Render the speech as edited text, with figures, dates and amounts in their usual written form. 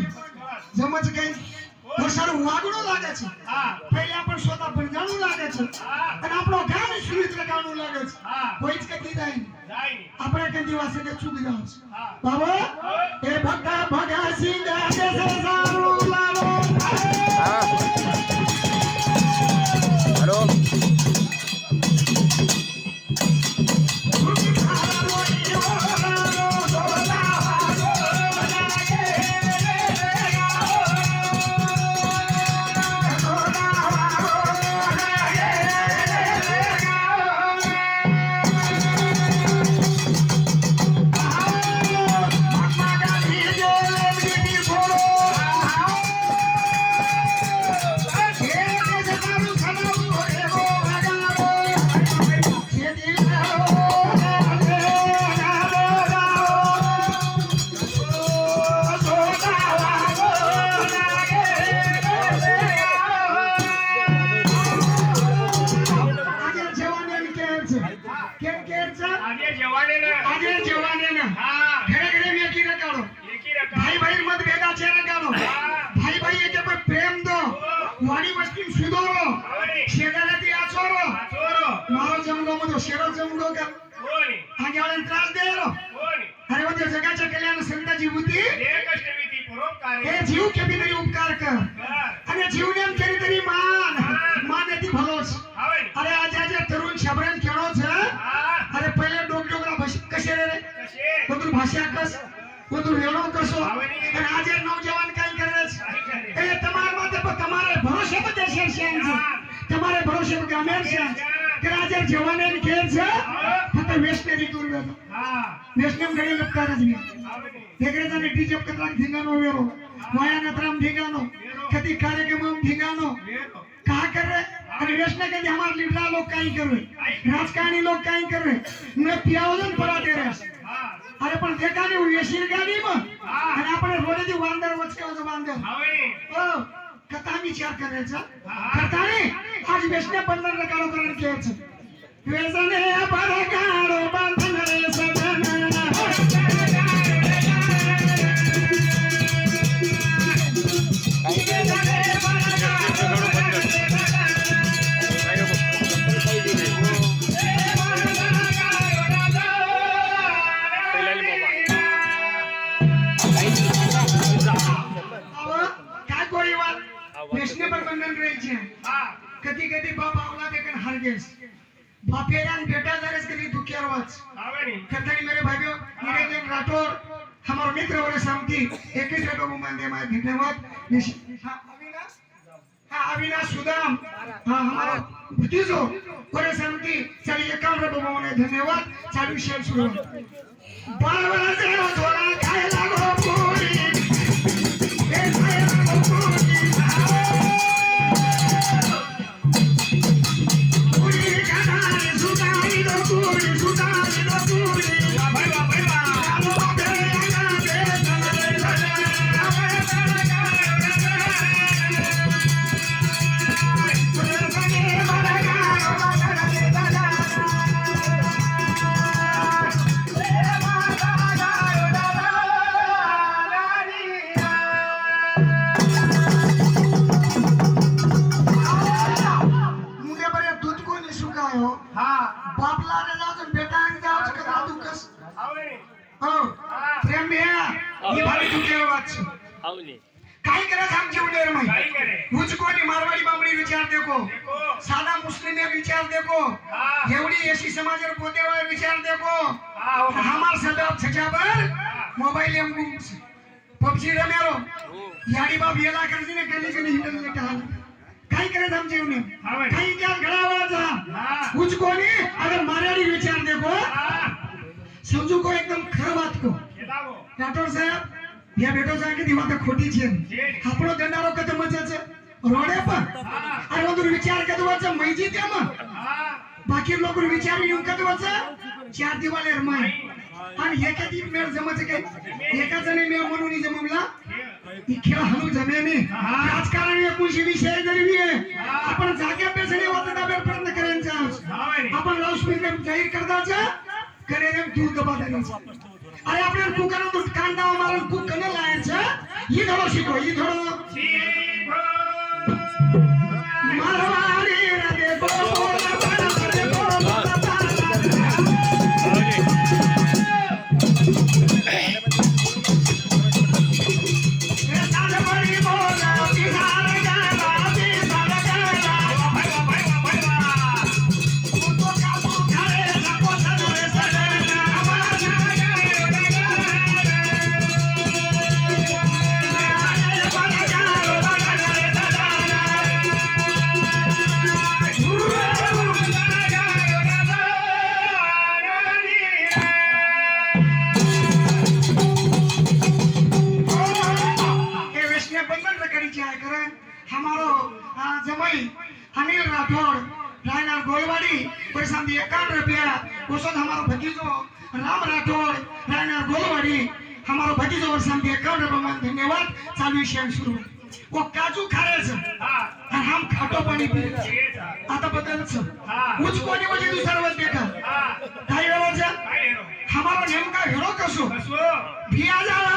पण जमच काही वर्षाला वागणं लागायचं पहिले आपण स्वतः पण जाणू लागायचं आणि आपलं गाण सुरीतलं गाणं लागायचं कोणीच कधी जाईन आपण कधी वाचले चूक जायचं बाबा हे भक्ता भगा सिंगा जसे जाणू लागो हॅलो भाषा कस कोदू वेणो कसो અને આજે નવજવાન કાઈ કરે છે એ તમારા માટે તમારે ભરોસે પર દેશે છે તમારે ભરોસે પર ગામે છે કે આજે જવાને કે છે ફક્ત વેસ્ટરી દૂર હા વેસ્ટમ ઘડી લપકાર જ દેખરે તને ડીજે કતરાક ધીંગાનો વેરો માયા નતરામ ધીંગાનો કદી કાર્યક્રમ ધીંગાનો का कर रहे अरे वेस्टने के हमारे लीडर लोग काई कर रहे राजकारणी लोग काई कर रहे मैं पियावजन पड़ा दे रहे अरे पण देखा नहीं हुई येशील गाड़ी में अरे अपने रोडे दी वांदर वचका जो वांदर ओ कथा विचार करायचा करता नाही आज वेस्टने बंधन रकारो करून घ्यायचं वेसने बरगारो बंधन रे सजना कधी कधी बाप आवला देखन हरगेस बापेरान बेटा दरेस कधी दुखियार वाच कथनी मेरे भाइयों निरंजन राठौर हमारे मित्र और सामती एक ही जगह मुंबई में धन्यवाद हाँ अविनाश सुदाम हाँ हमारा भतीजो और सामती चलिए काम रब मोने धन्यवाद चालू शेयर शुरू बार बार से थोड़ा खाए लागो पूरी ए खाए लागो पूरी काय करे हम जीवनेर में मुझको नि मारवाड़ी बामणी विचार देखो सादा मुस्लिम ने विचार देखो एवढी एसी समाजर पोतेवाळ विचार देखो हमार सदाब छजाबर मोबाइल एम पबजी रमेरो याडी बाप येला करजी ने कली कली हिटल ने कहा काय करे हम जीवने काय क्या घडावाचा मुझको नि अगर मारवाड़ी विचार देखो समझो को एकदम खराब बात को राठौर साहब या बेटो सांगे ती वात खोटी छे આપણો દંડારો કદમ મચે છે રોડે પર અરે ઓદુર વિચાર કદમ છે મઈજી તેમ બાકી લોકો વિચાર યું કદમ છે ચાર દિવાલે રમાય અને એકે દી મેળ જમશે કે એકા જણે મે મનુની જમમલા ઈ ખેળ હનુ જમે ને રાજકારણ એ કુશી વિષય જરીવી आपण जागे बेसणे वात दाबेर प्रयत्न करायचा आपण लाउड स्पीकर जाहीर करता છે करे एम दूर दबा देना अरे આપણે કુકરનો તો કાંડાઓ મારન કુક કને લાય છે ઈ ધડો શીખો ઈ ધડો મારવાડી રે દેખો બોલા બના દેખો બોલા એ સાલે બડી બોલા બિહાર ગાલા બિહાર ગાલા ભાઈ તું તો કાબુ ખારે લકો સદરે સદરે हमारो जमाई अनिल राठौड़ रायनार गोलवाड़ी पैसा दिए 51 रुपया उसद हमारो भतीजो राम राठौड़ रायनार गोलवाड़ी हमारो भतीजो पैसा दिए 51 रुपया धन्यवाद चालू विषय शुरू वो काजू खारे छ और हम खाटो पानी पी आता बदल छ उच कोणी म्हणजे दुसरा वर देखा काय रावाचा हमारो नेमका हेरो कसो भिया जा